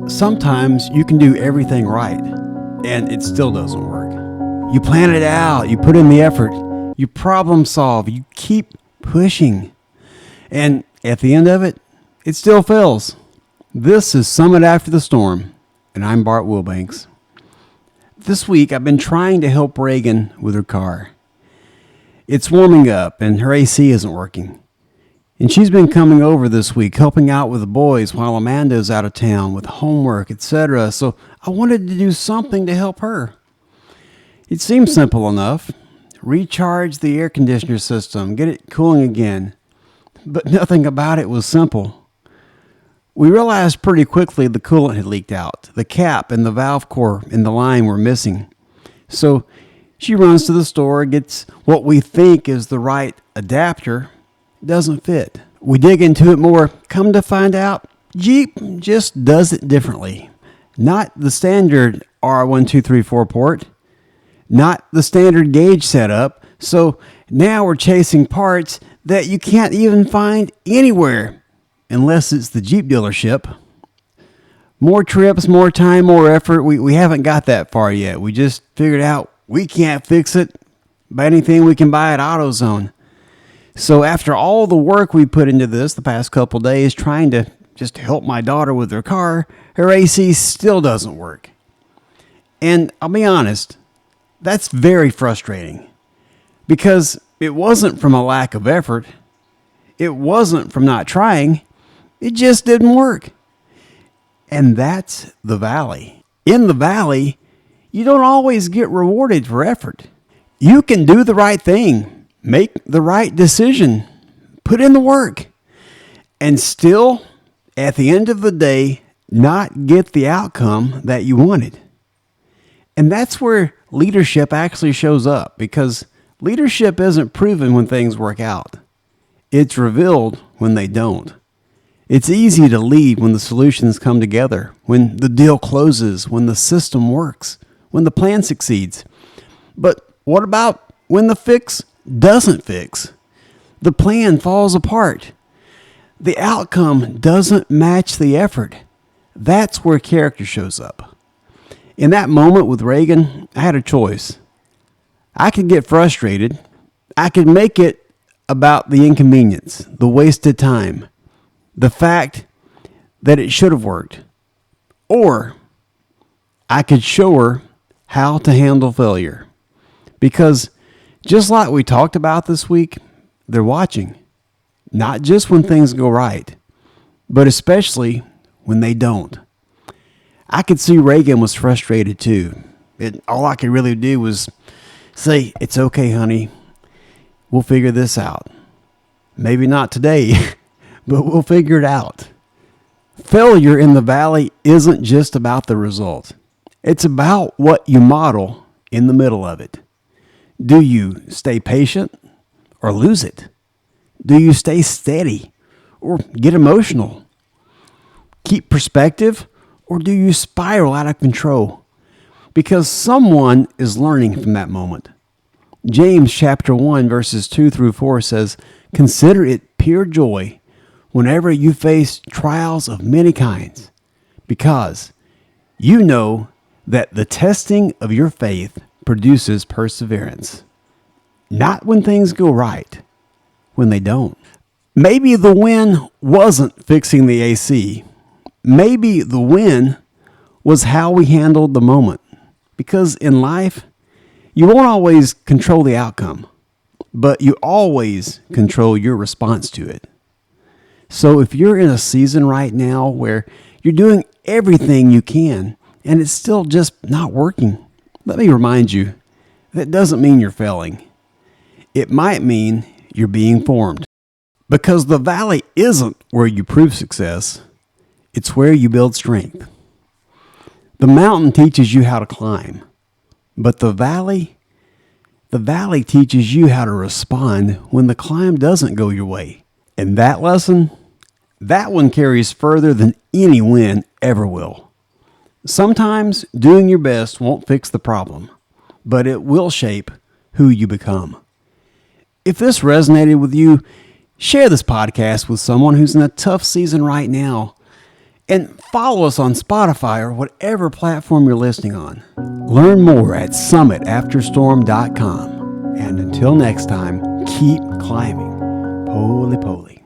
Sometimes you can do everything right, and it still doesn't work. You plan it out, you put in the effort, you problem solve, you keep pushing, and at the end of it, it still fails. This is Summit After the Storm, and I'm Bart Wilbanks. This week, I've been trying to help Reagan with her car. It's warming up, and her AC isn't working. And she's been coming over this week, helping out with the boys while Amanda's out of town with homework, etc. So I wanted to do something to help her. It seemed simple enough. Recharge the air conditioner system, get it cooling again. But nothing about it was simple. We realized pretty quickly the coolant had leaked out. The cap and the valve core in the line were missing. So she runs to the store, gets what we think is the right adapter. Doesn't fit. We dig into it more. Come to find out, Jeep just does it differently. Not the standard R1234 port. Not the standard gauge setup. So now we're chasing parts that you can't even find anywhere unless it's the Jeep dealership. More trips, more time, more effort. We haven't got that far yet. We just figured out we can't fix it by anything we can buy at AutoZone. So after all the work we put into this the past couple days trying to just help my daughter with her car, her AC still doesn't work. And I'll be honest, that's very frustrating because it wasn't from a lack of effort. It wasn't from not trying. It just didn't work. And that's the valley. In the valley, you don't always get rewarded for effort. You can do the right thing. Make the right decision, put in the work, and still, at the end of the day, not get the outcome that you wanted. And that's where leadership actually shows up, because leadership isn't proven when things work out. It's revealed when they don't. It's easy to lead when the solutions come together, when the deal closes, when the system works, when the plan succeeds. But what about when the fix doesn't fix? The plan falls apart. The outcome doesn't match the effort. That's where character shows up. In that moment with Reagan, I had a choice. I could get frustrated. I could make it about the inconvenience, the wasted time, the fact that it should have worked. Or I could show her how to handle failure. Because just like we talked about this week, they're watching. Not just when things go right, but especially when they don't. I could see Reagan was frustrated too. All I could really do was say, "It's okay, honey. We'll figure this out. Maybe not today, but we'll figure it out." Failure in the valley isn't just about the result. It's about what you model in the middle of it. Do you stay patient or lose it? Do you stay steady or get emotional? Keep perspective or do you spiral out of control? Because someone is learning from that moment. James chapter 1 verses 2 through 4 says, "Consider it pure joy whenever you face trials of many kinds, because you know that the testing of your faith produces perseverance." Not when things go right, when they don't. Maybe the win wasn't fixing the AC. Maybe the win was how we handled the moment. Because in life, you won't always control the outcome, but you always control your response to it. So if you're in a season right now where you're doing everything you can and it's still just not working, let me remind you, that doesn't mean you're failing. It might mean you're being formed. Because the valley isn't where you prove success. It's where you build strength. The mountain teaches you how to climb. But the valley teaches you how to respond when the climb doesn't go your way. And that lesson, that one carries further than any win ever will. Sometimes doing your best won't fix the problem, but it will shape who you become. If this resonated with you, share this podcast with someone who's in a tough season right now. And follow us on Spotify or whatever platform you're listening on. Learn more at summitafterstorm.com. And until next time, keep climbing. Poly poly.